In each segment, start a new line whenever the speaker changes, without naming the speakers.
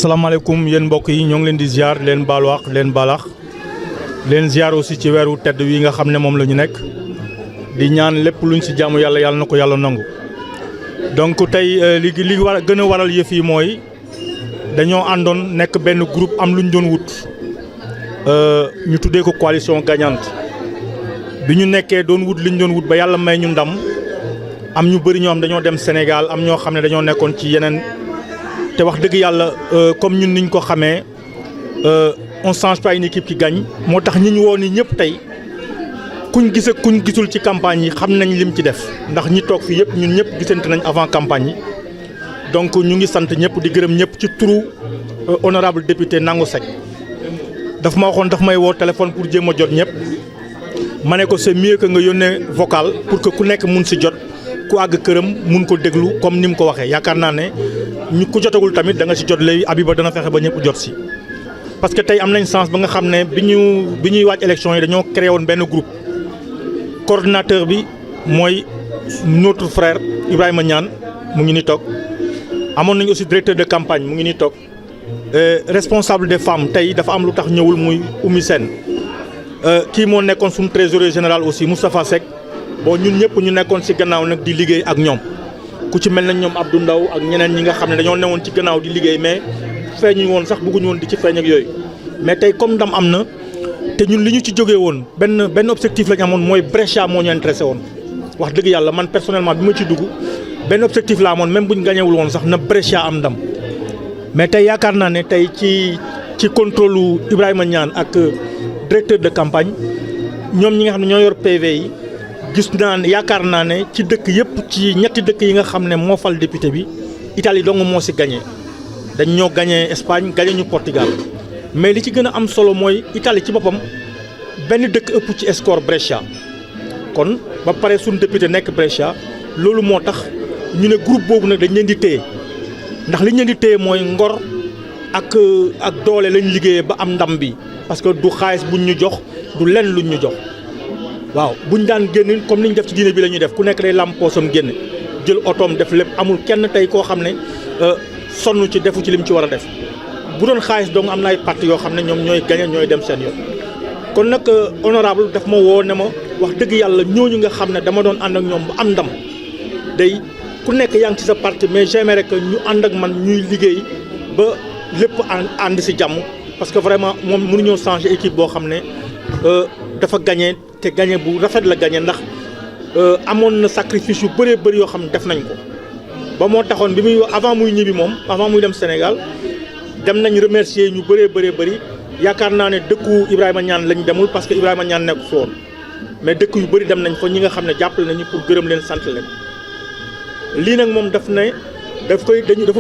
asalaamaaleykum yéen mbokk yi ñoo ngi leen di ziar leen baaluwaax leen baalax leen ziar aussi ci weeru tedd wi nga xam ne moom la ñu nekk di ñaan lépp luñ si jaamu yàlla yàlla na ko yàlla nangu. donc tey li war a gën a waral yëf yi mooy dañoo àndoon nekk benn groupe am lu ñu doon wut ñu tuddee ko coalition gagnante bi ñu nekkee doon wut li ñu doon wut ba yàlla may ñu ndam am ñu bëri ñoo xam dañoo dem Sénégal am ñoo xam ne dañoo nekkoon ci yeneen. te wax dëgg yàlla comme ñun niñ ko xamee on change pas une équipe qui gagne moo tax ñi ñu woo ni ñëpp tey kuñ gis ak kuñ gisul ci campagne yi xam nañ lim ci def ndax ñi toog fii yëpp ñun ñëpp gisante nañ avant campagne yi donc ñu ngi sant ñëpp di gërëm ñëpp ci turu honorable député Nangu Seck daf ma waxoon daf may woo téléphone pour jéem a jot ñëpp ma ne ko c'est mieux que nga yónnee vocal pour que ku nekk mun si jot ku àgg këram mun ko déglu comme ni mu ko waxee yaakaar naa ne ñu ku jotagul tamit da nga si jot léegi Abiba dana fexe ba ñëpp jot si. parce que tey am nañ chance ba nga xam ne bi ñuy waaj élection yi dañoo créé woon benn groupe coordinateur bi mooy notre frère Ibrahima Niane mu ngi ni toog amoon nañu aussi directeur de campagne mu ngi ni toog responsable des femmes tey dafa am lu tax ñëwul muy Oumy Sène kii moo nekkoon suñu trésorier général aussi Moustapha Seck bon ñun ñëpp ñu nekkoon ci gannaaw nag di liggéey ak ñoom ku ci mel na ñoom Abdou Ndaw ak ñeneen ñi nga xam ne dañoo newoon ci gannaaw di liggéey mais feeñuñu woon sax bëgguñu woon di ci feeñ ak yooyu mais tey comme ndam am na te ñun li ñu ci jógee woon benn objectif la ñu amoon mooy Brescia moo ñu intéressé woon wax dëgg yàlla man personnellement bi ma ci dugg benn objectif la amoon même bu ñu gañewul woon sax na Brescia am ndam mais tey yaakaar naa ne tey ci contrôle Ibrahima Niane ak directeur de campagne ñoom ñi nga xam ne ñoo yor PV yi gis naa ne yaakaar naa ne ci dëkk yëpp ci ñetti dëkk yi nga xam ne moo fal député bi Italie dong moo si gagné dañ ñoo gagné Espagne gagné ñu Portugal mais li ci gën a am solo mooy Italie ci boppam benn dëkk ëpp ci score Brescia kon ba pare suñu député nekk Brescia loolu moo tax ñu ne groupe boobu nag dañ leen di téye ndax li ñu leen di téye mooy ngor ak doole lañ liggéeyee ba am ndam bi parce que du xaalis buñ ñu jox du lenn luñ ñu jox. waaw buñ daan génn comme ni ñu def ci diine bi la ñuy def ku nekk day lamp poosam génn jël otoom def lépp amul kenn tey koo xam ne sonn ci defu ci lim ci war a def bu doon xaalis donc am na ay parti yoo xam ne ñoom ñooy gañe ñooy dem seen yoon. kon nag honorable daf ma woo ne ma wax dëgg yàlla ñooñu nga xam ne dama doon ànd ak ñoom bu am ndam day ku nekk yaa ngi ci sa parti mais j'aimerais que ñu ànd ak man ñuy liggéey ba lépp ànd si jàmm parce que vraiment moom mënuñoo changer équipe boo xam ne dafa gagné. te gagné bu rafet la gagné ndax amoon na sacrifice yu bëree bëri yoo xam ne def nañ ko ba moo taxoon bi muy avant muy ñibbi moom avant muy dem Sénégal dem nañ remercier ñu bëree bëri yaakaar naa ne dëkku Ibrahima Niane lañ demul parce que Ibrahima Niane nekk foon mais dëkk yu bëri dem nañ fa ñi nga xam ne jàppale nañu pour gërëm leen sant leen lii nag moom dafa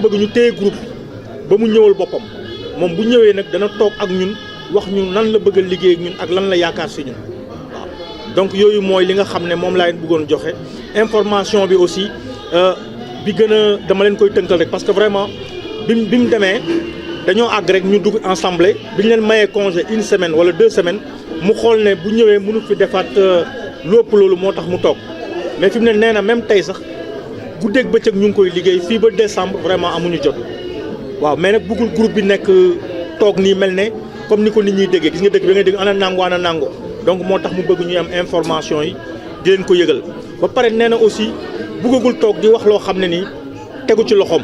bëgg ñu téye groupe ba mu ñëwal boppam moom bu ñëwee nag dana toog ak ñun wax ñu nan la bëgg a liggéey ak ñun ak lan la yaakaar si ñun. donc yooyu mooy li nga xam ne moom laa leen bëggoon joxe information bi aussi bi gën a dama leen koy tënkal rek parce que vraiment bi mu demee dañoo àgg rek ñu dugg ensemble bi ñu leen mayee congé une semaine wala 2 semaines mu xool ne bu ñëwee mënu fi defaat lépp loolu moo tax mu toog mais fi mu ne nee na même tey sax guddeeg bëccëg ñu ngi koy liggéey fii ba décembre vraiment amuñu jot waaw mais nag bëggul groupe bi nekk toog nii mel ne comme ni ko nit ñuy déggee gis nga dëkk bi nga dégg ana nango donc moo tax mu bëgg ñuy am information yi di leen ko yëgal ba pare nee na aussi bëggagul toog di wax loo xam ne nii tegu ci loxoom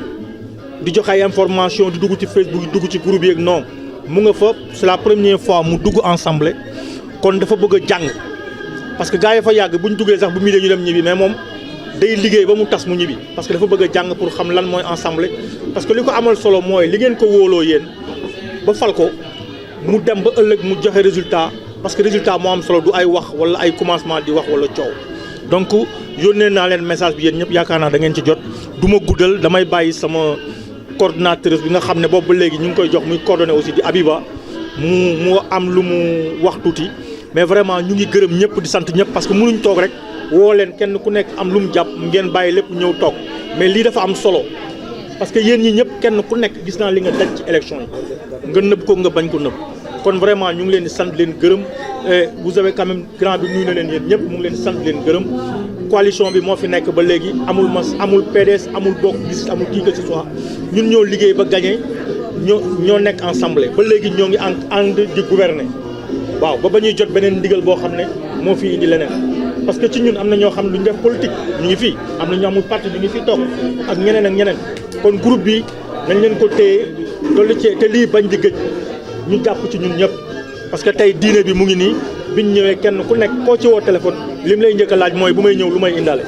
di joxe ay information di dugg ci Facebook di dugg ci groupe yi ak non mu nga fa c'est la première fois mu dugg ensemble kon dafa bëgg a jàng parce que gars yi fa yàgg bu ñu duggee sax bu muy ñu dem ñibbi mais moom day liggéey ba mu tas mu ñibbi parce que dafa bëgg a jàng pour xam lan mooy ensemble parce que li ko amal solo mooy li ngeen ko wóoloo yéen ba fal ko mu dem ba ëllëg mu joxe résultat. parce que résultat moo am solo du ay wax wala ay commencement di wax wala coow donc yónnee naa leen message bi yéen ñëpp yaakaar naa da ngeen ci jot du ma guddal damay bàyyi sama coordonnatrice bi nga xam ne boobu ba léegi ñu ngi koy jox muy coordonné aussi di Abiba mu am lu mu wax tuuti mais vraiment ñu ngi gërëm ñëpp di sant ñëpp parce que mënuñ toog rek woo leen kenn ku nekk am lu mu jàpp ngeen bàyyi lépp ñëw toog mais lii dafa am solo parce que yéen ñi ñëpp kenn ku nekk gis naa li nga daj ci élection yi nga nëbb ko nga bañ ko nëbb kon vraiment ñu ngi leen di sant leen gërëm vous avez quand même grand bi nuyu na leen yéen ñëpp mu ngi leen di sant leen gërëm coalition bi moo fi nekk ba léegi amul PDS amul bokk gis amul kii que ce soit ñun ñoo liggéey ba gagné ñoo nekk ensemble ba léegi ñoo ngi ànd di gouverner waaw ba ñuy jot beneen ndigal boo xam ne moo fi indi leneen parce que ci ñun am na ñoo xam ne lu ñu def politique ñu ngi fii am na ñoo amul parti ñu ngi fii toog ak ñeneen kon groupe bi nañ leen ko téye loolu te lii bañ di gëj ñu jàpp ci ñun ñëpp parce que tey diine bi mu ngi nii biñ ñëwee kenn ku nekk koo ci woo téléphone lim lay njëkk a laaj mooy bu may ñëw lu may indaale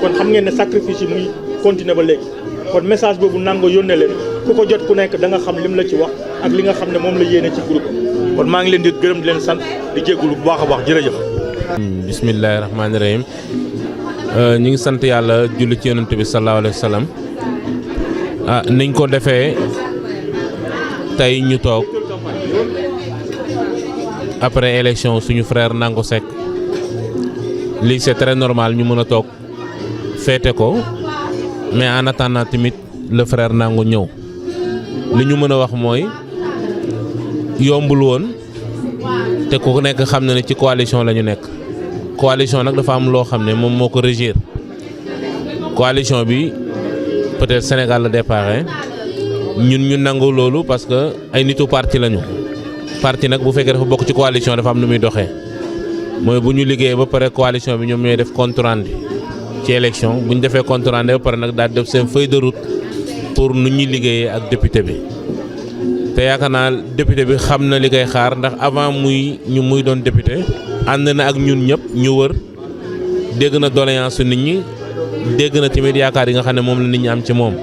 kon xam ngeen ne sacrifice yi mu ngi continuer ba léegi kon message boobu nangoo yónnee leen ku ko jot ku nekk da nga xam lim la ci wax ak li nga xam ne moom la yéene ci groupe kon maa ngi leen di gërëm di leen sant di jégalu bu baax a baax jërëjëf.
bismillahi rahmaani rahim ñu ngi sant yàlla julli ci yonent bi sallallahu alayhi wa sallam niñ ko defee tey ñu toog après élection suñu frère Nango Seck lii c'est très normal ñu mën a toog féete ko mais en attendant tamit le frère Nango ñëw li ñu mën a wax mooy yombul woon te ku nekk xam na ne ci coalition la ñu nekk coalition nag dafa am loo xam ne moom moo ko régir coalition bi peut-être Sénégal la déparé ñun ñu nangu loolu parce que ay nitu parti lañu parti nag bu fekkee dafa bokk ci coalition dafa am nu muy doxee mooy bu ñu liggéeyee ba pare coalition bi ñoom ñooy def compte rendu ci élection bu ñu defee compte rendu ba pare nag daal def seen feuille de route pour nu ñuy liggéeyee ak député bi te yaakaar naa député bi xam na li koy xaar ndax avant muy doon député ànd na ak ñun ñëpp ñu wër dégg na doléance su nit ñi dégg na tamit yaakaar yi nga xam ne moom la nit ñi am ci moom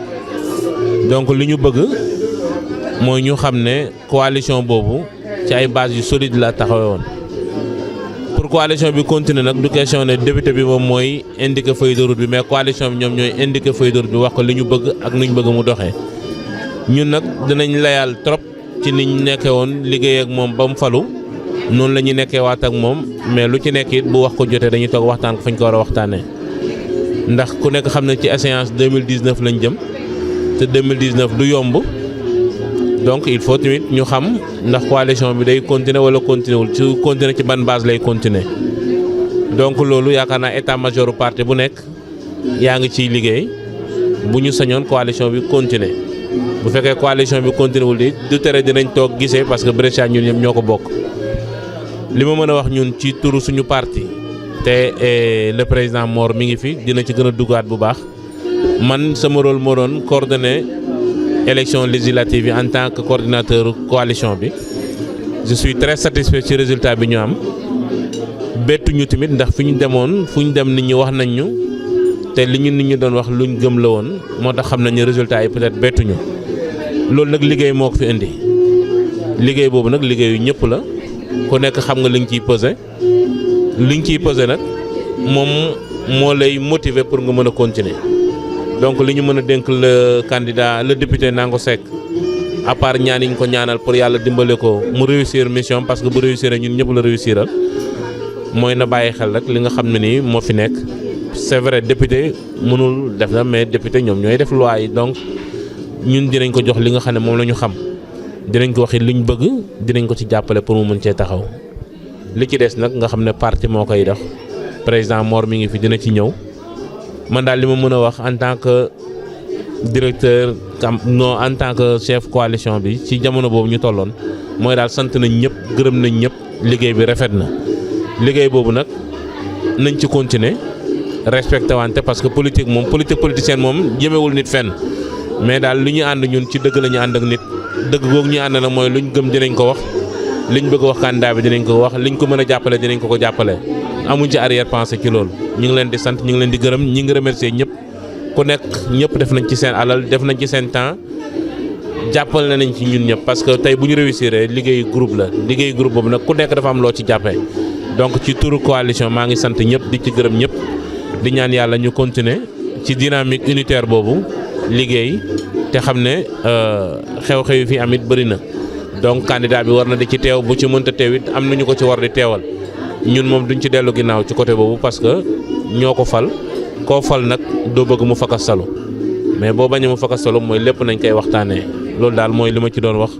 donc li ñu bëgg mooy ñu xam ne coalition boobu ci ay base yu solide la taxawee woon pour coalition bi continuer nag du question ne député bi moom mooy indiquer feuille de route bi mais coalition bi ñoom ñooy indiquer feuille de route bi wax ko li ñu bëgg ak nu ñu bëgg mu doxee ñun nag dinañ layal trop ci niñ nekkee woon liggéey ak moom ba mu falu noonu la ñuy nekkee waat ak moom mais lu ci nekk it bu wax ko jotee dañuy toog waxtaan ko fañ ko war a waxtaanee ndax ku nekk xam ne ci échéance 2019 lañ jëm te 2019 du yomb donc il faut tamit ñu xam ndax coalition bi day continuer wala continuer wul ci continuer ci ban base lay continuer donc loolu yaakaar naa état major parti bu nekk yaa ngi ciy liggéey bu ñu sañoon coalition bi continuer bu fekkee coalition bi continuer wul di du tere dinañ toog gisee parce que Brescia ñun ñëpp ñoo ko bokk li ma mën a wax ñun ci turu suñu parti te le président Mor mi ngi fi dina ci gën a duggaat bu baax man sama rôle moo doon coordonner élection législative yi en tant que coordinateur coalition bi je suis très satisfait ci résultat bi ñu am bettuñu tamit ndax fi ñu demoon fu ñu dem nit ñi wax nañ ñu te li ñu nit ñi doon wax luñ gëm la woon moo tax xam nañu résultat yi peut-être bettuñu loolu nag liggéey moo ko fi indi liggéey boobu nag liggéeyu ñëpp la ku nekk xam nga li nga ciy pesé li nga ciy pesé nag moom moo lay motiver pour nga mën a continuer donc li ñu mën a dénk le candidat le député Nango Seck à part ñaan yi ñu ko ñaanal pour yàlla dimbale ko mu réussir mission parce que bu réussir ñun ñëpp la réussiral mooy na bàyyi xel rek li nga xam ne nii moo fi nekk c'est vrai député mënul def na mais député ñoom ñooy def loi yi donc ñun dinañ ko jox li nga xam ne moom la ñu xam dinañ ko waxi li ñu bëgg dinañ ko ci jàppale pour mu mën cee taxaw li ci des nag nga xam ne parti moo koy def président Mor mi ngi fi dina ci ñëw man daal li ma mën a wax en tant que directeur non en tant que chef coalition bi ci jamono boobu ñu tolloon mooy daal sant nañ ñëpp gërëm nañ ñëpp liggéey bi rafet na liggéey boobu nag nañ ci continuer respecté wante parce que politique moom politicienne moom jëmewul nit fenn mais daal lu ñu ànd ñun ci dëgg la ñu ànd ak nit dëgg googu ñu ànd nag mooy luñ gëm dinañ ko wax liñ bëgg wax candidat bi dinañ ko wax liñ ko mën a jàppale dinañ ko jàppale amuñ ci arrière pensée ci loolu ñu ngi leen di sant ñu ngi leen di gërëm ñi ngi remercier ñëpp ku nekk ñëpp def nañ ci seen alal def nañ ci seen temps jàppale nañ ci ñun ñëpp parce que tey bu ñu réussir liggéeyu groupe la liggéeyu groupe boobu nag ku nekk dafa am loo ci jàppee donc ci turu coalition maa ngi sant ñëpp di ci gërëm ñëpp di ñaan yàlla ñu continuer ci dynamique unitaire boobu liggéey te xam ne xew-xew yi fi am it bëri na donc candidat bi war na di ci teew bu ci mënta teew it am nañu ko ci war di teewal ñun moom duñ ci dellu ginnaaw ci côté boobu parce que ñoo ko fal koo fal nag doo bëgg mu fakastalu mais boo bañee mu fakastalu mooy lépp nañ koy waxtaanee loolu daal mooy li ma ci doon wax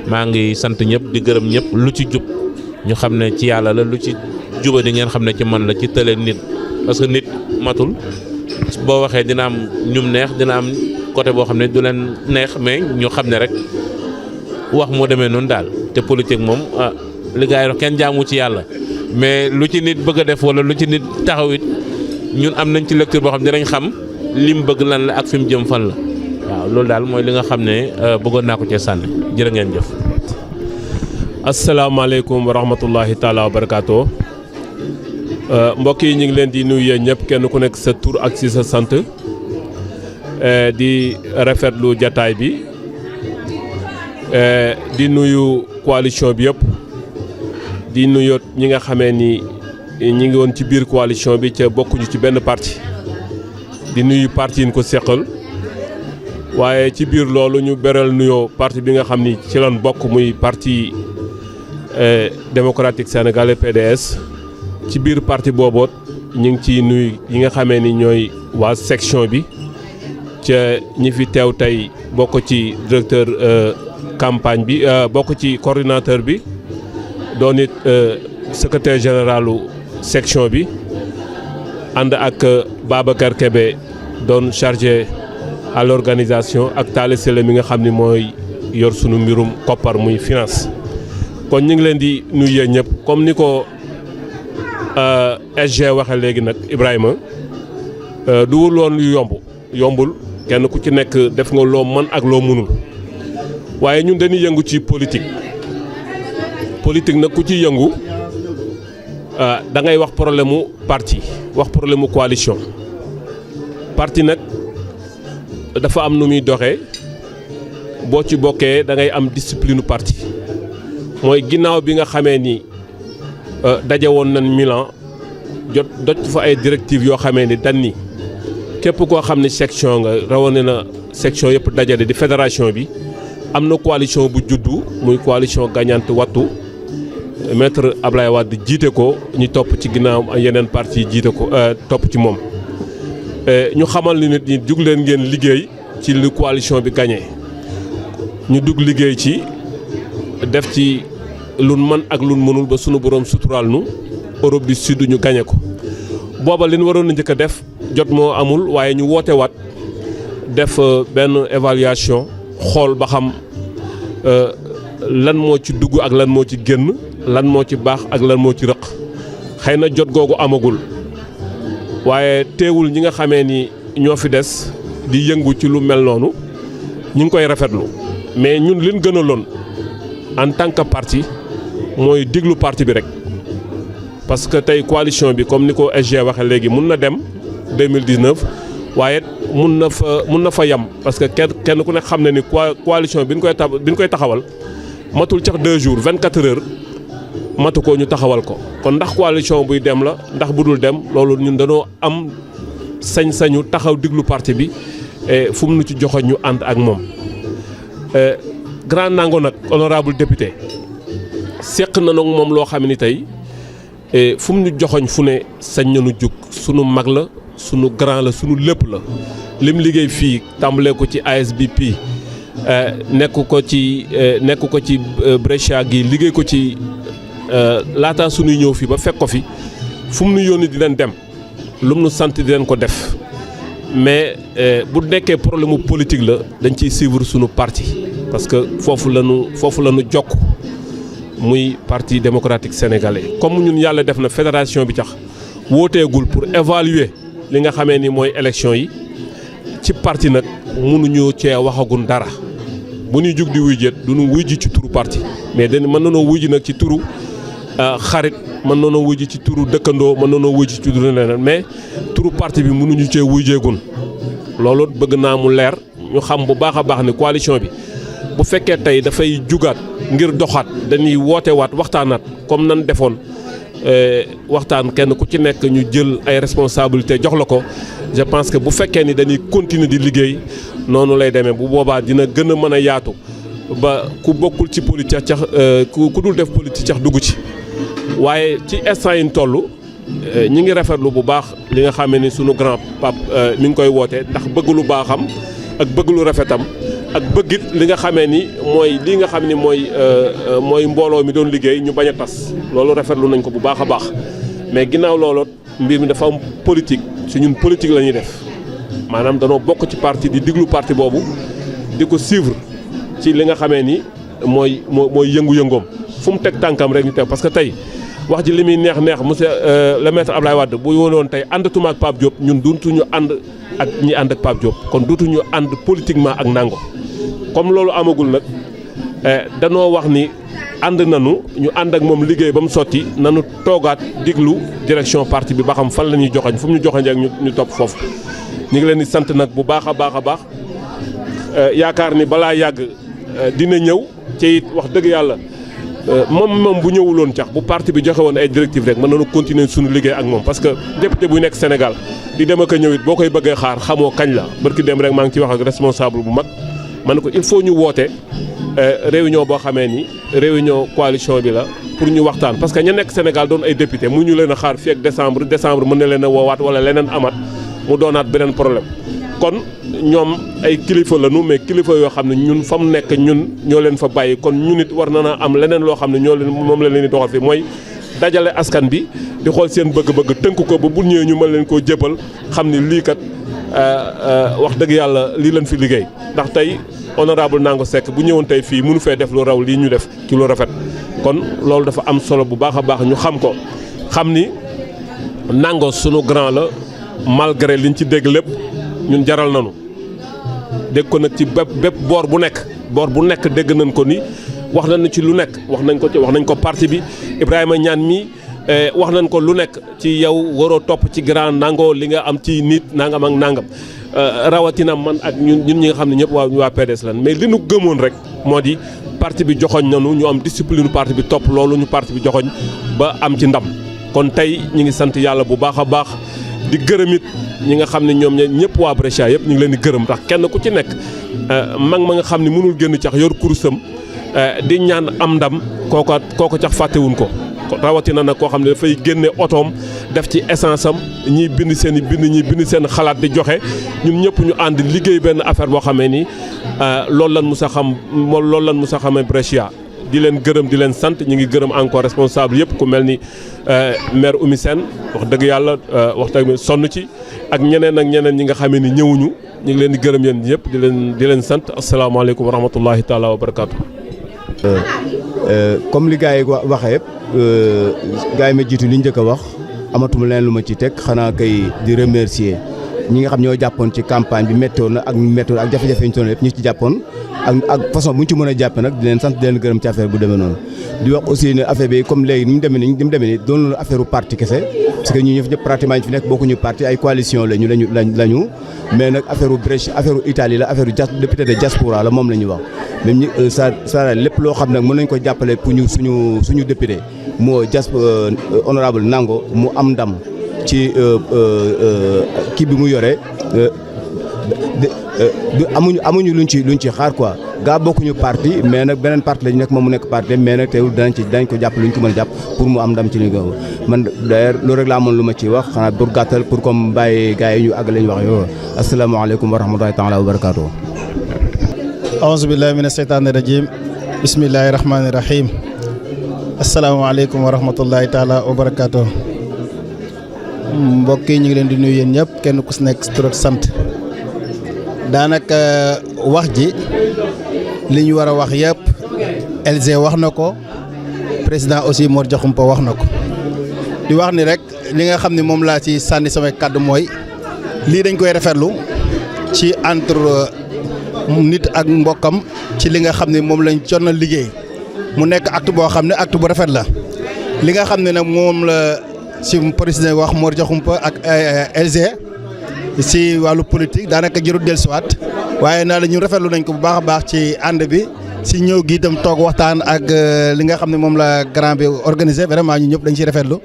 maa ngi sant ñëpp di gërëm ñëpp lu ci jub ñu xam ne ci yàlla la lu ci juba di ngeen xam ne ci man la ci tële nit parce que nit matul boo waxee dina am ñum neex dina am côté boo xam ne du leen neex mais ñu xam ne rek wax moo demee noonu daal te politique moom li gars yi wax kenn jaamu ci yàlla mais lu ci nit bëgg a def wala lu ci nit taxaw it ñun am nañ ci lecture boo xam ne dinañ xam li mu bëgg lan la ak fi mu jëm fan la waaw loolu daal mooy li nga xam ne bëggoon naa ko cee sànni jërë ngeen jëf.
asalaamaaleykum wa rahmatullahi taala wa barakaatu mbokk yi ñu ngi leen di nuyu yéen ñëpp kenn ku nekk sa tur ak si sa sant di rafetlu jataay bi di nuyu coalition bi yëpp di nuyu ñi nga xamee ni ñi ngi woon ci biir coalition bi ca bokkuñu ci benn parti di nuyu parti yi ñu ko seqal waaye ci biir loolu ñu beral nuyoo parti bi nga xam ni ci lan bokk muy parti démocratique sénégalais PDS ci biir parti booboot ñu ngi ciy nuyu yi nga xamee ni ñooy waa section bi ca ñi fi teew tey bokk ci directeur campagne bi bokk ci coordinateur bi doon it secrétaire généralu section bi ànd ak Babacar Kébé doon chargé à l'organisation ak Talla Sylla mi nga xam ni mooy yor sunu mbirum koppar muy finance kon ñu ngi leen di nuyu yéen ñëpp comme ni ko SG waxe léegi nag Ibrahima du wul woon yu yombul kenn ku ci nekk def nga loo mën ak loo mënul waaye ñun dañuy yëngu ci politique nag ku ci yëngu da ngay wax problème mu parti wax problème mu coalition parti nag dafa am nu muy doxee boo ci bokkee da ngay am discipline parti mooy ginnaaw bi nga xamee ni daje woon nañ Milan jot fa ay directives yoo xamee ni dañ ni képp koo xam ne section nga rawane na section yëpp dajale di fédération bi am na coalition bu juddu muy coalition gagnante wattu maître Ablaye Wade jiite ko ñu topp ci ginnaaw yeneen parti yi jiite ko topp ci moom ñu xamal ni nit ñi jug leen ngeen liggéey ci li coalition bi gagné ñu dugg liggéey ci def ci lun mën ak lun mënul ba sunu borom suturaal nu Europe du Sud ñu gagné ko booba li ñu waroon a njëkk a def jot moo amul waaye ñu woote waat def benn évaluation xool ba xam lan moo ci dugg ak lan moo ci génn lan moo ci baax ak lan moo ci rëq xëy na jot googu amagul waaye teewul ñi nga xamee ni ñoo fi des di yëngu ci lu mel noonu ñu ngi koy rafetlu mais ñun liñ gënaloon en tant que parti mooy diglu parti bi rek parce que tey coalition bi comme ni ko SG waxee léegi mun na dem 2019 waaye mun na fa yam parce que kenn ku ne xam ne ni coalition bi ñu koy taxawal matul cax 2 jours 24 heures matu ko ñu taxawal ko kon ndax coalition buy dem la ndax bu dul dem loolu ñun dañoo am sañ-sañu taxaw diglu parti bi fu mu nu ci joxoñ ñu ànd ak moom grand nango nag honorable député seq na nag moom loo xam ni tey fu mu ñu joxoñ fu ne sañ nañu jug sunu mag la sunu grand la sunu lépp la lim liggéey fii tàmbalee ko ci ASBP nekk ko ci Brescia gi liggéey ko ci laata sunuy ñëw fii ba fekk ko fi fu mu nu yónni di leen dem lu mu nu sant di leen ko def mais bu nekkee problème mu politique la dañ ciy suivre sunu parti parce que foofu la nu jokk muy parti démocratique sénégalais comme ñun yàlla def na fédération bi tax wooteegul pour évaluer li nga xamee ni mooy élection yi ci parti nag mënuñu cee waxagun dara bu ñuy jug di wuy jët duñu wuy ji ci turu parti mais dañ mën nanoo wuy ji nag ci turu xarit mën nanoo wuy ji ci turu dëkkandoo mën nanoo wuy ji ci turu leneen mais turu parti bi mënuñu cee wuy jeegun loolu bëgg naa mu leer ñu xam bu baax a baax ni coalition bi bu fekkee tey dafay jugaat ngir doxaat dañuy woote waat waxtaanaat comme nan defoon waxtaan kenn ku ci nekk ñu jël ay responsabilités jox la ko je pense que bu fekkee ni dañuy continuer di liggéey noonu lay demee bu boobaa dina gën a mën a yaatu ba ku bokkul ci politique cax ku dul def politique cax dugg ci waaye ci instant yi ñu toll ñi ngi rafetlu bu baax li nga xam ni sunu grand pape mi ngi koy woote ndax bëgg lu baaxam ak bëgg lu rafetam ak bëggit li nga xamee ni mooy li nga xam ni mooy mbooloo mi doon liggéey ñu bañ a tas loolu rafetlu nañ ko bu baax a baax mais ginnaaw loolu mbir mi dafa am politique si ñun politique la ñuy def maanaam danoo bokk ci parti di diglu parti boobu di ko suivre ci li nga xamee ni mooy yëngu-yëngoom fu mu teg tànkam rek ñu teg parce que tey wax ji li muy neex monsieur le maître Abdoulaye Wade bu woon tey àndatuma ak Pape Diop ñun duutuñu ànd ak ñi ànd ak Pape Diop kon duutuñu ànd politiquement ak Nango comme loolu amagul nag danoo wax ni ànd nañu ñu ànd ak moom liggéey ba mu sotti nañu toogaat diglu direction parti bi ba xam fan la ñuy joxañ fu mu ñu joxañ ak ñu topp foofu ñu ngi leen di sant nag bu baax a baax yaakaar ni balaa yàgg dina ñëw ci it wax dëgg yàlla moom bu ñëwuloon cax bu parti bi joxe woon ay directives rek mën nañu continuer suñu liggéey ak moom parce que député buy nekk Sénégal di dem ak a ñëw it boo koy bëggee xaar xamoo kañ la barki dem rek maa ngi ci wax ak responsable bu mag man ko il faut ñu woote réunion boo xamee ni réunion coalition bi la pour ñu waxtaan parce que ña nekk Sénégal doon ay député mu ñu leen a xaar fii ak décembre mën na leen a woowaat wala leneen amat mu doonaat beneen problème kon ñoom ay kilifa lañu mais kilifa yoo xam ne ñun fa mu nekk ñun ñoo leen fa bàyyi kon ñun it war na am leneen loo xam ne moom la leen di doxal fi mooy dajale askan bi di xool seen bëgg-bëgg tënk ko ba bu ñëwee ñu mën leen koo jébal xam ni lii kat wax dëgg yàlla lii leen fi liggéey ndax tey honorable Nango Seck bu ñëwoon tey fii mënu fee def lu raw lii ñu def ci lu rafet kon loolu dafa am solo bu baax a baax ñu xam ko xam ni Nango sunu grand la malgré liñ ci dégg lépp ñun jaral nañu dégg ko nag ci bépp boor bu nekk dégg nañ ko ni wax nañu ci lu nekk wax nañ ko parti bi Ibrahima Niane mi wax nañ ko lu nekk ci yow waroo topp ci grand Nango li nga am ci nit nangam ak nangam rawatina man ak ñun ñi nga xam ne ñëpp waa PDS lan mais li nu gëmoon rek moo di parti bi joxoñ nañu ñu am discipline parti bi topp loolu ñu parti bi joxoñ ba am ci ndam kon tey ñu ngi sant yàlla bu baax a baax di gërëm it ñi nga xam ne ñoom ñëpp waa Brescia yëpp ñu ngi leen di gërëm ndax kenn ku ci nekk mag ma nga xam ne mënul génn cax yor kurusam di ñaan am ndam kooko cax fàttewuñ ko rawatina nag koo xam ne dafay génne otoom def ci essence am ñiy bind seen ñiy bind seen xalaat di joxe ñun ñëpp ñu ànd liggéey benn affaire boo xamee ni loolu lan mus a xamee Brescia di leen gërëm di leen sant ñu ngi gërëm encore responsable yëpp ku mel ni maire Oumy Sène wax dëgg yàlla wax dëgg sonn ci ak ñeneen ñi nga xamee ni ñëwuñu ñu ngi leen di gërëm yéen yëpp di leen sant asalaamaaleykum wa rahmatullahi taala wa barakaatu.
comme li gars yi waxee yëpp gars yi ma jiitu li njëkk a wax amatuma leen lu ma ci teg xanaa kay di remercier ñi nga xam ñoo jàppoon ci campagne bi méttoon na ak jafe-jafe yi ñu toon yëpp ñi ci jàppoon ak façon bu ñu ci mën a jàppe nag di leen sant di leen gërëm ci affaire bu demee noonu di wax aussi ne affaire bi comme léegi ni mu demee nii doon la affaire u parti kese parce que ñu ñëpp pratiquement ñu fi nekk bokkuñu parti ay coalition lañu mais nag affaire u Brescia affaire u Italie la affaire u député de diaspora la moom la ñu wax même ñi ça lépp loo xam nag mën nañ ko jàppale pour ñu suñu député moo honorable Nango mu am ndam ci kii bi mu yore amuñu luñ ci xaar quoi gaa bokkuñu parti mais nag beneen parti lañu nekk moom mu nekk parti mais nag teewul dañ ko jàpp luñ ko mën a jàpp pour mu am ndam ci li nga man d'ailleurs loolu rek laa amoon lu ma ci wax xanaa pour gàttal pour comme bàyyi gars yi ñu àgg lañu wax yow asalaamaaleykum wa rahmatulahi taala wa barakaatu.
aouzu billahi mina seytaani rajim bismillahi rahmaani rahim asalaamaaleykum wa rahmatulahi taala wa barakaatu. mbokk yi ñu ngi leen di nuyu yéen ñëpp kenn ku si nekk tur ak sant daanaka wax ji li ñu war a wax yëpp LG wax na ko président aussi Mor Diakhoumpa wax na ko di wax ni rek li nga xam ne moom laa ci sànni samay kàddu mooy lii dañ koy rafetlu ci entre nit ak mbokkam ci li nga xam ne moom lañ jot na liggéey mu nekk acte boo xam ne acte bu rafet la li nga xam ne nag moom la si président wax Mor Diakhoumpa ak LG si wàllu politique daanaka jërul dellusiwaat waaye naa la ñu rafetlu nañ ko bu baax a baax ci ànd bi si ñëw gi itam toog waxtaan ak li nga xam ne moom la grand bi organisé vraiment ñu ñëpp dañ ciy rafetlu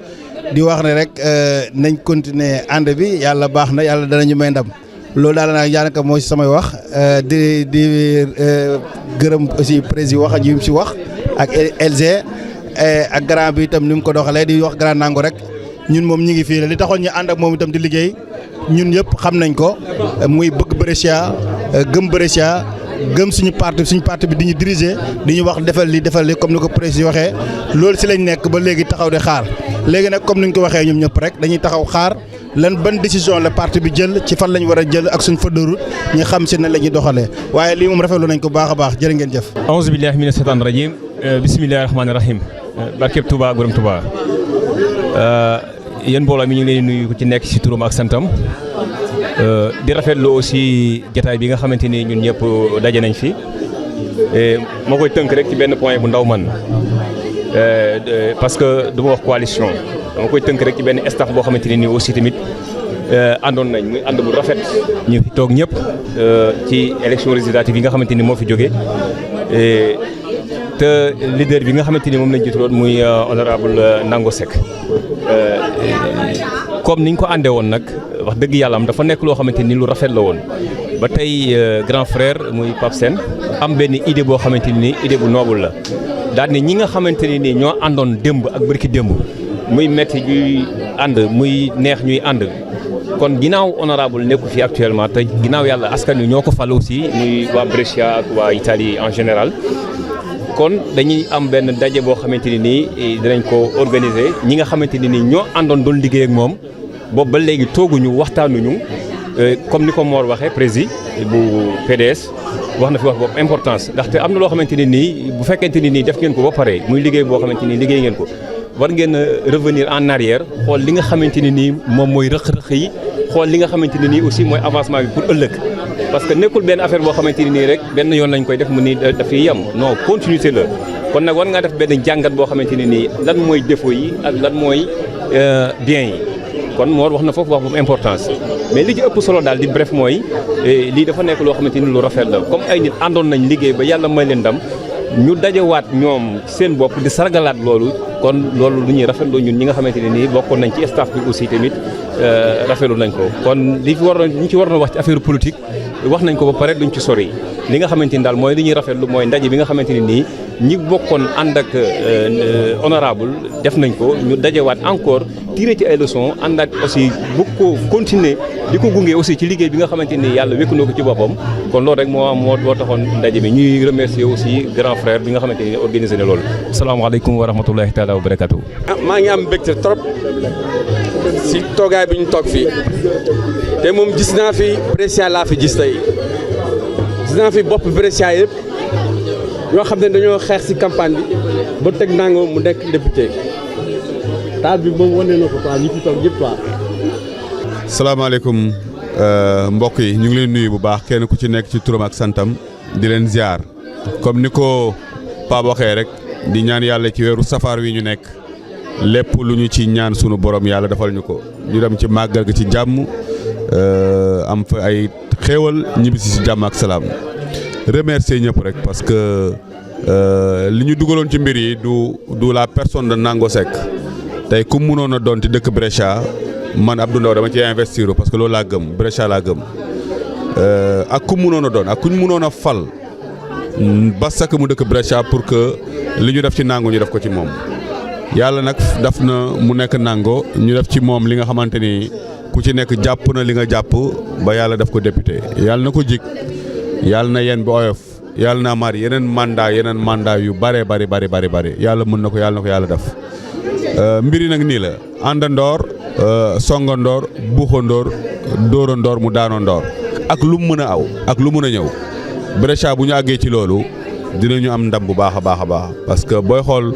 di wax ne rek nañ continuer ànd bi yàlla baax na yàlla danañu may ndam loolu daal nag daanaka mooy si samay wax di gërëm aussi président wax ji mu si wax ak LG ak grand bi itam ni mu ko doxalee di wax grand Nango rek ñun moom ñi ngi fii li taxoon ñu ànd ak moom itam di liggéey ñun yëpp xam nañ ko muy bëgg Brescia gëm Brescia gëm suñu parti bi di ñu diriger di ñu wax defal li comme ni ko président waxee loolu si lañ nekk ba léegi taxaw di xaar léegi nag comme ni ñu ko waxee ñoom ñëpp rek dañuy taxaw xaar lan ban décision la parti bi jël ci fan lañ war a jël ak suñ feuille de route ñi xam si ne la ñuy doxalee waaye lii moom rafetlu nañ ko baax a baax jërë ngeen jëf.
auzu billahi mina shaytaani rajim bismillahi rahmaani rahim barkeb Touba Borom Touba yéen mbooloo mi ñu ngi leen di nuyu ku ci nekk si turam ak santam di rafetlu aussi jotaay bi nga xamante ni ñun ñëpp daje nañ fi moo koy tënk rek ci benn point bu ndaw man parce que du ma wax coalition dama koy tënk rek ci benn staff boo xamante ne nii aussi tamit àndoon nañ muy ànd bu rafet ñu fi toog ñëpp ci élection législative yi nga xamante ni moo fi jóge te leader bi nga xamante ni moom lañ jiitaloon muy honorable Nango Seck comme niñ ko àndee woon nag wax dëgg yàlla am dafa nekk loo xamante ni lu rafet la woon ba tey grand frère muy Pape Sène am benn idée boo xamante ni idée bu noble la daal ni ñi nga xamante ni nii ñoo àndoon démb ak bërki démb muy metti ñuy ànd muy neex ñuy ànd kon ginnaaw honorable nekku fi actuellement te ginnaaw yàlla askan wi ñoo ko fal aussi muy waa Brescia ak waa Italie en général kon dañuy am benn daje boo xamante ni nii dinañ ko organiser ñi nga xamante ni nii ñoo àndoon doon liggéey ak moom boobu ba léegi tooguñu waxtaanuñu comme ni ko Mor waxee président bu PDS wax na fi wax boobu importance ndaxte am na loo xamante ni nii bu fekkente ni nii def ngeen ko ba pare muy liggéey boo xamante ni liggéey ngeen ko war ngeen revenir en arrière xool li nga xamante ni nii moom mooy rëq-rëq yi xool li nga xamante ni nii aussi mooy avancement bi pour ëllëg parce que nekkul benn affaire boo xamante ni nii rek benn yoon lañ koy def mu ni dafay yem non continuité la kon nag war ngaa def benn jàngat boo xamante ni nii lan mooy défaut yi ak lan mooy bien yi kon Mor wax na foofu wax bu importance mais li ci ëpp solo daal di bref mooy lii dafa nekk loo xamante ni lu rafet la comme ay nit àndoon nañ liggéey ba yàlla may leen ndam ñu dajewaat ñoom seen bopp di sargalaat loolu kon loolu lu ñuy rafetlu ñun ñi nga xamante ne nii bokkoon nañ ci staff bi aussi tamit rafetlu nañ ko kon li fi waroon ñu ci waroon wax ci affaire politique wax nañ ko ba pare duñ ci sori li nga xamante ni daal mooy li ñuy rafetlu mooy ndaje bi nga xamante ne nii ñi bokkoon ànd ak honorable def nañ ko ñu dajewaat encore tiré ci ay leçons ànd ak aussi bu ko continuer di ko gunge aussi ci liggéey bi nga xamante ni yàlla wékku na ko ci boppam kon loolu rek moo taxoon ndaje bi ñuy remercier aussi grand frère bi nga xamante ni organisé na loolu. asalaamaaleykum wa rahmatulahi taala wa barakatu.
maa ngi am mbégte trop si toogaay bi ñu toog fii te moom gis naa fi Brescia laa fi gis tey gis naa fi bopp Brescia yëpp ñoo xam ne dañoo xeex si campagne bi ba teg Nango mu nekk député taal bi moom wane na ko quoi ñi fi toog yëpp quoi.
salaamaaleykum mbokk yi ñu ngi leen nuyu bu baax kenn ku ci nekk ci turam ak santam di leen ziar comme ni ko Pape waxee rek di ñaan yàlla ci weeru safar wi ñu nekk lépp lu ñu ci ñaan sunu borom yàlla defal ñu ko ñu dem ci màggal gi ci jàmm am fa ay xéewal ñibbisi ci jàmm ak salaam remercier ñëpp rek parce que li ñu dugaloon ci mbir yi du la personne de Nango Seck tey ku mënoon a doon ci dëkk Brescia man Abdou Ndaw dama ci investir parce que loolu laa gëm Brescia laa gëm ak ku mënoon a doon ak kuñ mënoon a fal parce que mu dëkk Brescia pour que li ñu def ci Nango ñu def ko ci moom yàlla nag daf na mu nekk Nango ñu def ci moom li nga xamante ni ku ci nekk jàpp na li nga jàpp ba yàlla def ko député yàlla na ko jig yàlla na yéen bi oyof yàlla na mar yeneen mandat yu bare yàlla mën na ko yàlla def mbiri nag nii la àndandoor songandoor buuxandoor dóorandoor mu daanandoor ak lu mu mën a aw ak lu mën a ñëw Brescia bu ñu àggee ci loolu dinañu am ndam bu baax a baax parce que booy xool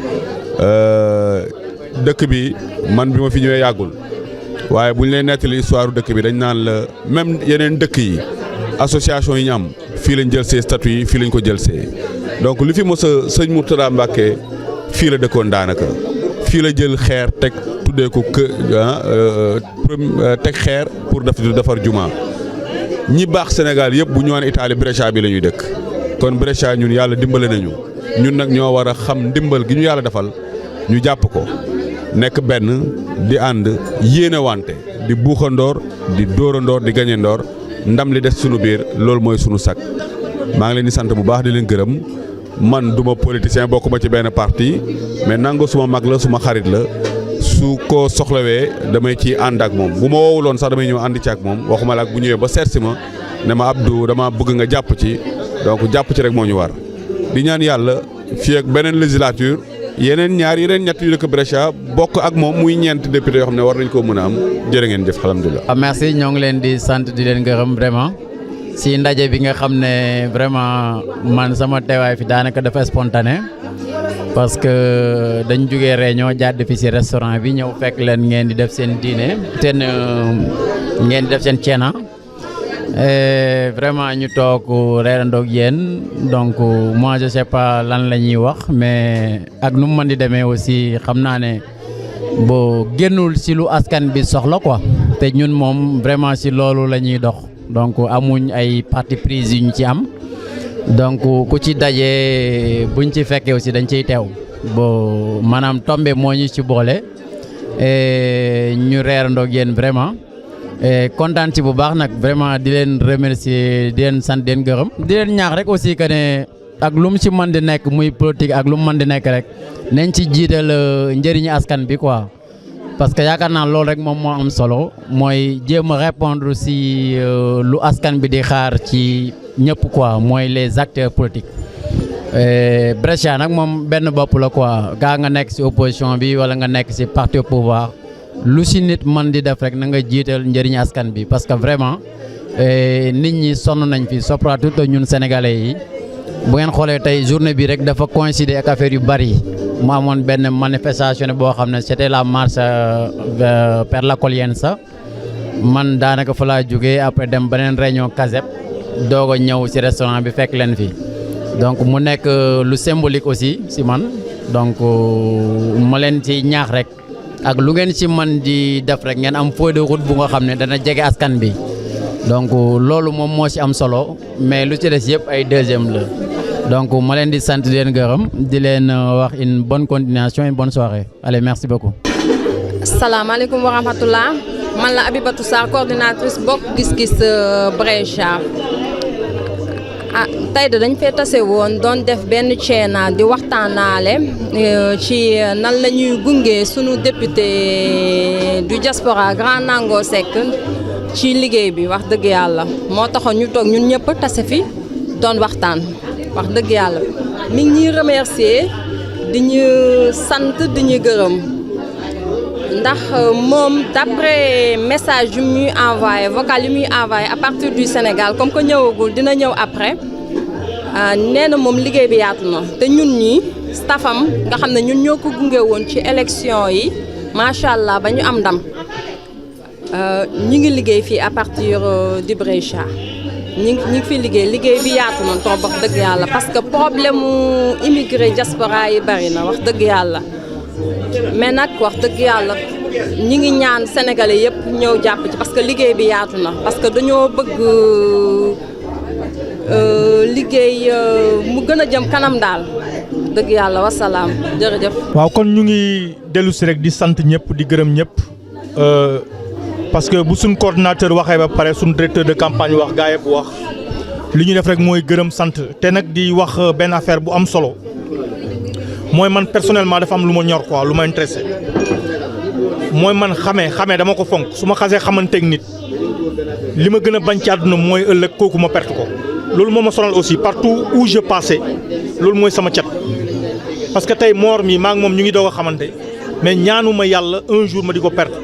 dëkk bi man bi ma fi ñëwee yàggul waaye bu ñu lay nettali histoire dëkk bi dañ naan la même yeneen dëkk yi association yi ñu am fii lañ jël see statut yi fii lañ ko jël see donc li fi mos a sëñ Mourtada Mbacké fii la dëkkoon daanaka fii la jël xeer teg tuddee ko teg xeer pour defar juma ñi baax Sénégal yëpp bu ñu woon Italie Brescia bi la ñuy dëkk kon Brescia ñun yàlla dimbale nañu ñun nag ñoo war a xam ndimbal gi ñu yàlla defal ñu jàpp ko nekk benn di ànd yéene wante di buuxandoor di dóorandoor di gañandoor ndam li des sunu biir loolu mooy sunu sak maa ngi leen di sant bu baax di leen gërëm man duma politicien bokkuma ci benn parti mais Nango suma mag la suma xarit la su ko soxlawee damay ci ànd ak moom bu ma woowuloon sax damay ñëw ànd ci ak moom waxuma la ak bu ñëwee ba seet si ma ne ma Abdou dama bëgg nga jàpp ci donc jàpp ci rek moo ñu war di ñaan yàlla fii ak beneen législature yeneen ñett yu dëkk Brescia bokk ak moom muy ñeent député yoo xam ne war nañ koo mën a am jërë ngeen jëf alhamdulilah.
merci ñoo ngi leen di sant di leen gërëm vraiment si ndaje bi nga xam ne vraiment man sama teewaay fi daanaka dafa spontané parce que dañ jógee réunion jàdd fi si restaurant bi ñëw fekk leen ngeen di def seen dîner ngeen di def seen ceena vraiment ñu toog reerandoog yéen donc moi je sais pas lan la ñuy wax mais ak nu mu mën di demee aussi xam naa ne boo génnul si lu askan bi soxla quoi te ñun moom vraiment si loolu la ñuy dox donc amuñ ay parti prise yu ñu ci am donc ku ci daje buñ ci fekkee aussi dañ ciy teew bo maanaam tombé moo ñu ci boole ñu reerandoog yéen vraiment kontaan ci bu baax nag vraiment di leen remercier di leen sant di leen gërëm di leen ñaax rek aussi que ne ak lu mu ci mën di nekk muy politique ak lu mu mën di nekk rek nañ ci jiital njëriñu askan bi quoi parce que yaakaar naa loolu rek moom moo am solo mooy jéem a répondre si lu askan bi di xaar ci ñëpp quoi mooy les acteurs politiques Brescia nag moom benn bopp la quoi gaa nga nekk si opposition bi wala nga nekk si parti au pouvoir lu si nit mën di def rek na nga jiital njëriñu askan bi parce que vraiment nit ñi sonn nañ fi surtout ñun sénégalais yi bu ngeen xoolee tey journée bi rek dafa coïncider ak affaire yu bari mu amoon benn manifestation boo xam ne c'était la marche per l'accoglienza man daanaka fa laa jógee après dem beneen réunion CASEP doog a ñëw ci restaurant bi fekk leen fi donc mu nekk lu symbolique aussi ci man donc ma leen ci ñaax rek ak lu ngeen ci mën di def rek ngeen am feuille de route bu nga xam ne dana jege askan bi donc loolu moom moo ci am solo mais lu ci des yëpp ay deuxième la donc ma leen di sant di leen gërëm di leen wax une bonne continuation une bonne soirée allez merci beaucoup.
asalaamaaleykum wa rahmatullah man la Abibatou Sarr coordinatrice bokk gis-gis Brescia tey de dañ fee tase woon doon def benn ceena di waxtaanaale ci nan la ñuy gunge sunu député du diaspora Grand Nango Seck ci liggéey bi wax dëgg yàlla moo taxoon ñu toog ñun ñëpp tase fi doon waxtaan wax dëgg yàlla mi ngi ñuy remercier di ñu sant di ñu gërëm ndax moom d'après message yu muy envoyé vocal yu muy envoyé à partir du Sénégal comme que ñëwagul dina ñëw après nee na moom liggéey bi yaatu na te ñun ñi staffam nga xam ne ñun ñoo ko gunge woon ci élection yi macha allah ba ñu am ndam ñu ngi liggéey fii à partir du Brescia ñi ngi fi liggéey bi yaatu na trop wax dëgg yàlla parce que problème mu immigré diaspora yi bari na wax dëgg yàlla mais nag wax dëgg yàlla ñi ngi ñaan sénégalais yëpp ñëw jàpp ci parce que liggéey bi yaatu na parce que dañoo bëgg liggéey mu gën a jëm kanam daal dëgg yàlla wasalaam jërëjëf.
waaw kon ñu ngi dellu si rek di sant ñëpp di gërëm ñëpp parce que bu suñ coordinateur waxee ba pare suñ directeur de campagne wax gaa yëpp wax li ñu def rek mooy gërëm sant te nag di wax benn affaire bu am solo mooy man personnellement dafa am lu ma ñor quoi lu ma intéressé mooy man xamee dama ko fonk su ma xasee xamanteeg nit li ma gën a bañ ci àdduna mooy ëllëg kooku ma perte ko loolu moo ma sonal aussi partout où je passais loolu mooy sama cat parce que tey Mor mi maa ngi moom ñu ngi doog a xamante mais ñaanuma yàlla un jour ma di ko perte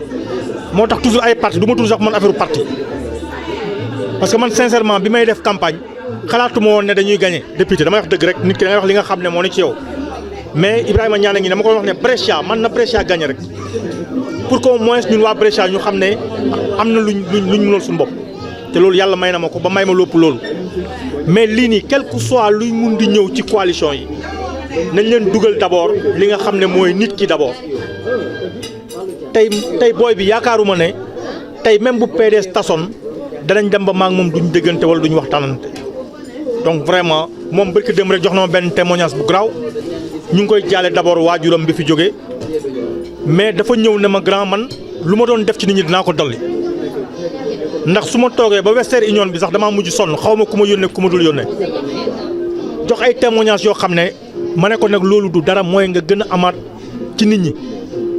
moo tax toujours ay parti du ma toujours sax man affaire parti parce que man sincèrement bi may def campagne xalaatuma woon ne dañuy gagné député damay wax dëgg rek nit ki da ngay wax li nga xam ne moo ne ci yow mais Ibrahima Niane ngi dama ko wax ne Brescia man na Brescia gagné rek pour qu'au moins ñun waa Brescia ñu xam ne am na luñ mënal suñu bopp te loolu yàlla may na ma ko ba may ma lépp loolu mais lii nii quel que soit luy mun di ñëw ci coalition yi nañ leen dugal d'abord li nga xam ne mooy nit ki d'abord tey booy bi yaakaaruma ne tey même bu PDS tasoon danañ dem ba maag moom duñ déggante wala duñ waxtaanante donc vraiment moom barki dem rek jox na ma benn témoignage bu garaaw ñu ngi koy jaale d'abord waajuram bi fi jógee mais dafa ñëw ne ma grand man lu ma doon def ci nit ñi dinaa ko dolli ndax su ma toogee ba Western Union bi sax damaa mujj sonn xaw ma ku ma yónnee ku ma dul yónnee jox ay témoignages yoo xam ne ma ne ko nag loolu du dara mooy nga gën a amaat ci nit ñi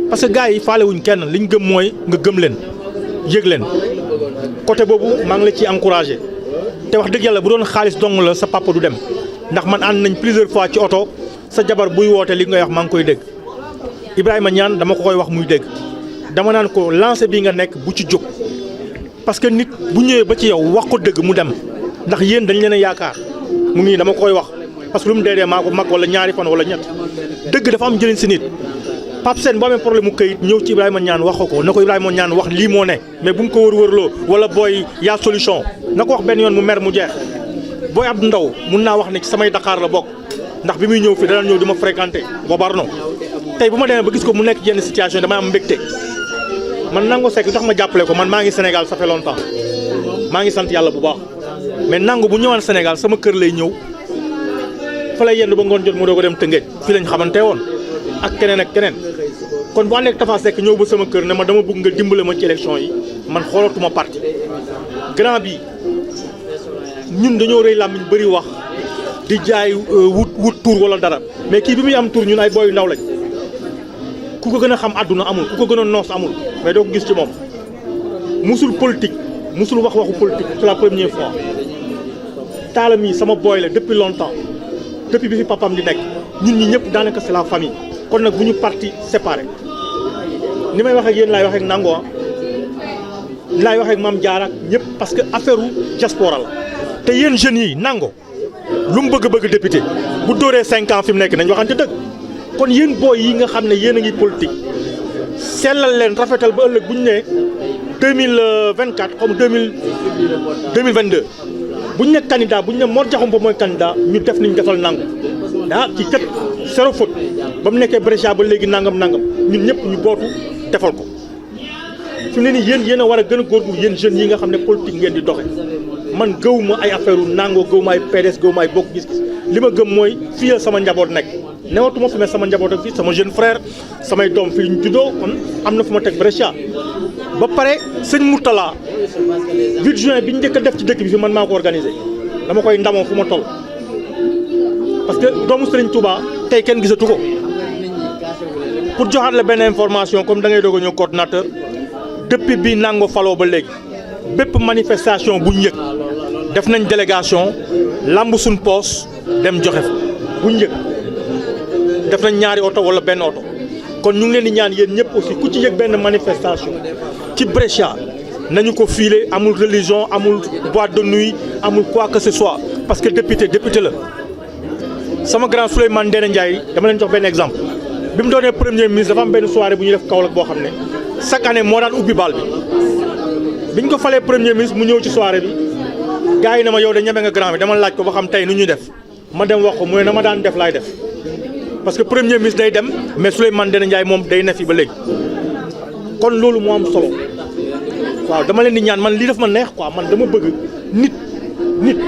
parce que gars yi faale wuñ kenn liñ gëm mooy nga gëm leen yëg leen côté boobu maa ngi la ciy encouragé te wax dëgg yàlla bu doon xaalis dong la sa papa du dem ndax man ànd nañ plusieurs fois ci oto sa jabar buy woote li ngay wax maa ngi koy dégg Ibrahima Niane dama ko koy wax muy dégg dama naan ko lancé bi nga nekk bu ci jóg parce que nit bu ñëwee ba ci yow wax ko dëgg mu dem ndax yéen dañ leen a yaakaar mu ngi dama koy wax parce que lu mu dee maa ko mag wala ñaari fan wala ñett dëgg dafa am njëriñ si nit Pape Sène boo amee problème mu këyit ñëw ci Ibrahima Niane wax ko na ko Ibrahima Niane wax lii moo ne mais bu mu ko wër-wërloo wala booy yaa solution na ko wax benn yoon mu mer mu jeex booy Abdou Ndaw mun naa wax ne ci samay Dakar la bokk ndax bi muy ñëw fii dana ñëw di ma fréquenté Bobarno tey bu ma demee ba gis ko mu nekk yenn situation damay am mbégte man Nango Seck tax ma jàppale ko man maa ngi Sénégal ça fait longtemps maa ngi sant yàlla bu baax mais Nango bu ñëwaan Sénégal sama kër lay ñëw fa lay yendu ba ngoon jot mu doog a dem Tëngéej fii lañ xamante woon ak keneen kon bu àndee ak Tafa Seck ñëw ba sama kër ne ma dama bëgg nga dimbale ma ci élection yi man xoolatuma parti grand bi ñun dañoo rëy làmmiñ bëri wax di jaay wut tour wala dara mais kii bi muy am tour ñun ay booy yu ndaw lañ ku ko gën a xam àdduna amul ku ko gën a noos amul mais doo ko gis ci moom musul politique musul waxu politique c'est la première fois Talla mi sama booy la depuis longtemps depuis bi fi papam di nekk ñun ñi ñëpp daanaka c'est la famille kon nag bu ñu parti séparé ni may wax ak yéen laay wax ak Nango laay wax ak Mame Diarra ñëpp parce que affaire u diaspora la te yéen jeunes yi Nango lu mu bëgg député bu dóoree 5 ans fi mu nekk nañ waxante dëgg kon yéen booy yi nga xam ne yéen a ngi politique sellal leen rafetal ba ëllëg bu ñu nee 2024 comme 2022 bu ñu ne candidat bu ñu ne Mor Diakhoumpa mooy candidat ñu def niñ defal Nango ci kat zéro faute ba mu nekkee Brescia ba léegi nangam ñun ñëpp ñu bootu defal ko fi mu ne nii yéen a war a gën a góorgóorlu yéen jeunes yi nga xam ne politique ngeen di doxe man gëwuma ay affaire u Nango gëwuma ay PDS gëwuma ay bokk gis-gis li ma gëm mooy fii la sama njaboot nekk newatuma fi mais sama njaboot ak fii sama jeune frère samay doom fii ñu juddoo kon am na fu ma teg Brescia ba pare sëñ Mourtala 8 juin bi ñu njëkk a def ci dëkk bi fi man maa ko organisé dama koy ndamoo fu ma toll parce que doomu Serigne Touba tey kenn gisatu ko pour joxaat la benn information comme da ngay doog a ñëw coordinateur depuis bi Nango faloo ba léegi bépp manifestation bu ñu yëg def nañ délégation lamb suñ poos dem joxe fa bu ñu yëg def nañ ñaari oto wala benn oto kon ñu ngi leen di ñaan yéen ñëpp aussi ku ci yëg benn manifestation ci Brescia nañu ko filer amul religion amul boîte de nuit amul quoi que ce soit parce que député la. sama grand Souleymane Ndéné Ndiaye dama leen jox benn exemple bi mu doonee premier ministre dafa am benn soirée bu ñuy def Kaolack boo xam ne chaque année moo daan ubbi bal bi biñ ko falee premier ministre mu ñëw ci soirée bi gars yi ne ma yow de ñeme nga grand bi dama laaj ko ba xam tey nu ñuy def ma dem wax ko mu ne na ma daan def laay def parce que premier ministre day dem mais Souleymane Ndéné Ndiaye moom day ne fi ba léegi kon loolu moo am solo waaw dama leen di ñaan man lii daf ma neex quoi man dama bëgg nit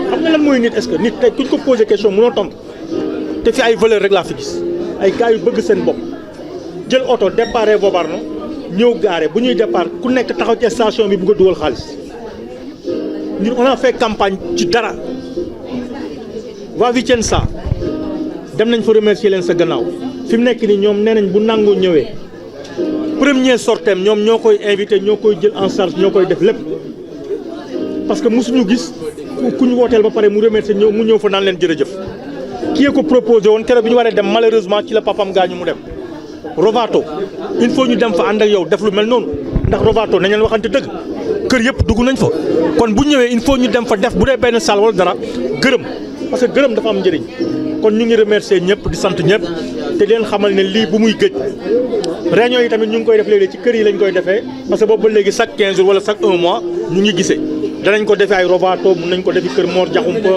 xam nga lan mooy nit est-ce que nit tey kuñ ko posé question mënoo tontu te fi ay valeur rek laa fi gis ay gars yu bëgg seen bopp jël oto déparé Bobarno ñëw gaare bu ñuy départ ku nekk taxaw ci station bi bëgg a dugal xaalis ñun on a fait campagne ci dara waa Vicenza dem nañ fa remercier leen sa gannaaw fi mu nekk nii ñoom nee nañ bu Nango ñëwee premier sortem ñoom ñoo koy invité ñoo koy jël en charge ñoo koy def lépp parce que mosuñu gis ku ñu wooteel ba pare mu remercier mu ñëw fa naan leen jërëjëf kii ko proposé woon keroog bi ñu waree dem malheureusement ci la papam gaañu mu dem Rovato il faut ñu dem fa ànd ak yow def lu mel noonu ndax Rovato nañ leen waxante dëgg kër yëpp dugg nañ fa kon bu ñëwee il faut ñu dem fa def bu dee benn salle wala dara gërëm parce que gërëm dafa am njëriñ kon ñu ngi remercier ñëpp di sant ñëpp te leen xamal ne lii bu muy gëj réunion yi tamit ñu ngi koy def léegi ci kër yi lañ koy defee parce que boobu ba léegi chaque 15 jours wala chaque 1 mois ñu ngi gisee danañ ko defi ay Rovato mun nañ ko defi kër Mor Diakhoumpa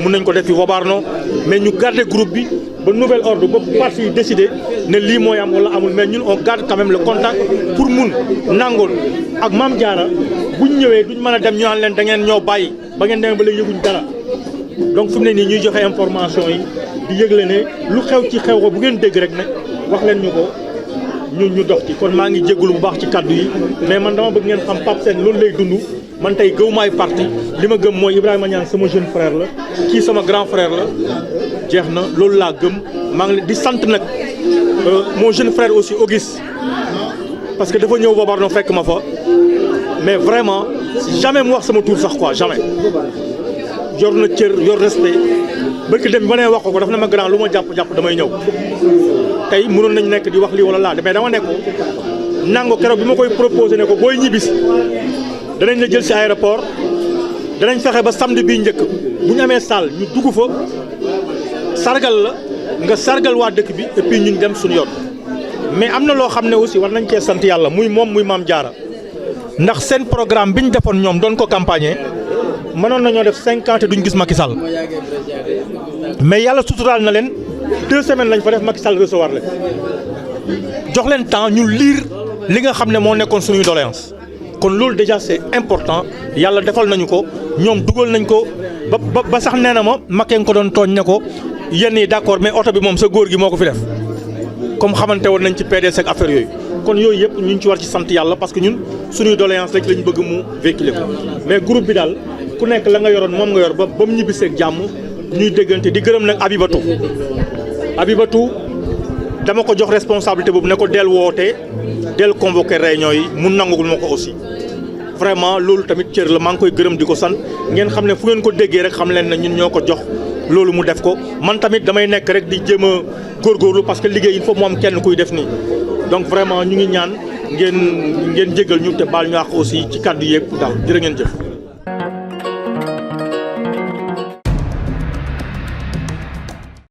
mun nañ ko defi Bobarno mais ñu garder groupe bi ba nouvel ordre ba parti yi décidé ne lii mooy am wala amul mais ñun on garde quand même le contact pour mun Nango ak Mame Diarra buñ ñëwee duñ mën a dem ñu naan leen da ngeen ñoo bàyyi ba ngeen demee ba léegi yëguñ dara donc fi mu ne nii ñuy joxe information yi di yëgle ne lu xew ci xew ko bu ngeen dégg rek ne wax leen ñu ko ñu dox ci kon maa ngi jégalu bu baax ci kaddu yi mais man dama bëgg ngeen xam Pape Sène loolu lay dund man tey gëw maay parti li ma gëm mooy Ibrahima Niane sama jeune frère la kii sama grand frère la jeex na loolu laa gëm maa ngi di sant nag mon jeune frère aussi Auguste parce que dafa ñëw Bobarno fekk ma fa mais vraiment jamais mu wax sama tour sax quoi jamais yor na cër yor respect barki dem bi ma nee wax ko daf na ma grand lu ma jàpp damay ñëw tey mënoon nañ nekk di wax lii wala laa mais dama nekk nango keroog bi ma koy proposé ne ko booy ñibbisi danañ la jël si aéroport danañ fexe ba samedi bii njëkk bu ñu amee salle ñu dugg fa sargal la nga sargal waa dëkk bi et puis ñun dem suñu yoon mais am na loo xam ne aussi war nañ cee sant yàlla muy moom muy Mame Diarra ndax seen programme bi ñu defoon ñoom doon ko campagner mënoon nañoo def 5 ans te duñ gis Macky Sall mais yàlla suturaal na leen 2 semaines lañ fa def Macky Sall recevoir leen jox leen temps ñu lire li nga xam ne moo nekkoon suñuy doléance kon loolu déjà c'est important yàlla defal nañu ko ñoom dugal nañ ko ba sax nee na ma Macky nga ko doon tooñ ne ko yenn yi d'accord mais oto bi moom sa góor gi moo ko fi def comme xamante woon nañ ci PDS ak affaire yooyu kon yooyu yëpp ñu ci war ci sant yàlla parce que ñun suñuy doléance rek lañ bëgg mu véhiculer ko mais groupe bi daal ku nekk la nga yoroon moom nga yor ba mu ñibbiseeg jàmm ñuy déggante di gërëm nag Abibatou dama ko jox responsabilité boobu ne ko del woote del convoqué réunion yi mu nangul ma ko aussi vraiment loolu tamit cër la maa ngi koy gërëm di ko sant ngeen xam ne fu ngeen ko déggee rek xam leen ne ñun ñoo ko jox loolu mu def ko man tamit damay nekk rek di jéem a góorgóorlu parce que liggéey il faut mu am kenn kuy def nii donc vraiment ñu ngi ñaan ngeen jégal ñu te baal ñu àq aussi ci kàddu yëpp daal jërë ngeen jëf